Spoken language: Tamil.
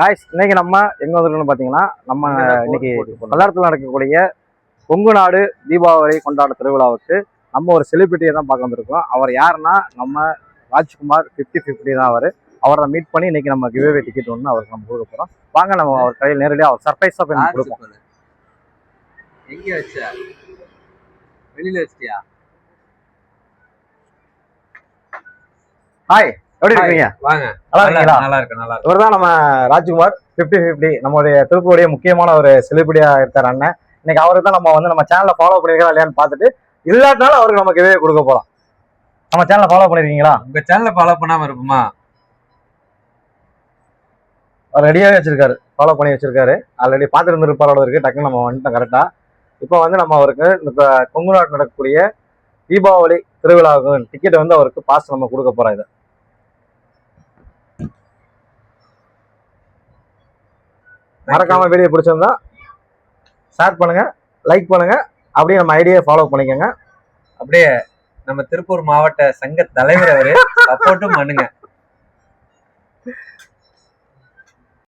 காய்ஸ் இன்னைக்கு நம்ம எங்க வந்திருக்கோம்னு பாத்தீங்கன்னா நம்ம இன்னைக்கு பல்லாரத்தில் நடக்கக்கூடிய கொங்கு நாடு தீபாவளி கொண்டாட திருவிழாவுக்கு நம்ம ஒரு செலிபிரிட்டியை தான் பார்க்க வந்திருக்கோம். அவர் யாருன்னா நம்ம ராஜ்குமார் 50-50 தான். அவரை மீட் பண்ணி இன்னைக்கு நம்ம கிவ்அவே டிக்கெட் ஒன்று அவருக்கு நம்ம கொடுக்க போறோம். வாங்க நம்ம அவர் கையில் நேரடியாக அவர் சர்ப்ரைஸா போய் நம்ம கொடுப்போம். எங்க வச்ச வெளியில வச்சிட்டியா? ஹாய், எப்படி இருக்கீங்க? வாங்க. நல்லா இருக்கீங்களா? நல்லா இருக்கு, நல்லா இருக்கு. இவர் தான் நம்ம ராஜ்குமார் 50-50 நம்மளுடைய திருப்பூருடைய முக்கியமான ஒரு செலிபிரிட்டியா இருக்கார் அண்ணன். இன்னைக்கு அவருக்கு தான் நம்ம வந்து நம்ம சேனலை ஃபாலோ பண்ணிருக்கோம் இல்லையான்னு பார்த்துட்டு இல்லாட்டினாலும் அவருக்கு நம்ம கிவ்அவே கொடுக்க போறோம். நம்ம சேனலை ஃபாலோ பண்ணிருக்கீங்களா? உங்க சேனலை ஃபாலோ பண்ணாம இருப்போமா? அவர் ரெடியாகவே வச்சிருக்காரு, ஃபாலோ பண்ணி வச்சிருக்காரு. ஆல்ரெடி பார்த்துருந்துருப்பாரோட இருக்கு. டக்குன்னு நம்ம வந்துட்டோம் கரெக்டா. இப்போ வந்து நம்ம அவருக்கு இந்த கொங்கு நாடு நடக்கக்கூடிய தீபாவளி திருவிழாவுக்கு டிக்கெட் வந்து அவருக்கு பாஸ் நம்ம கொடுக்க போறோம். இதை மறக்காம வீடியோ பிடிச்சிருந்தா ஷேர் பண்ணுங்க, லைக் பண்ணுங்க, அப்படியே நம்ம ஐடியா ஃபாலோ பண்ணிக்கோங்க. அப்படியே நம்ம திருப்பூர் மாவட்ட சங்க தலைவர் அவரு சப்போர்ட்டும் பண்ணுங்க.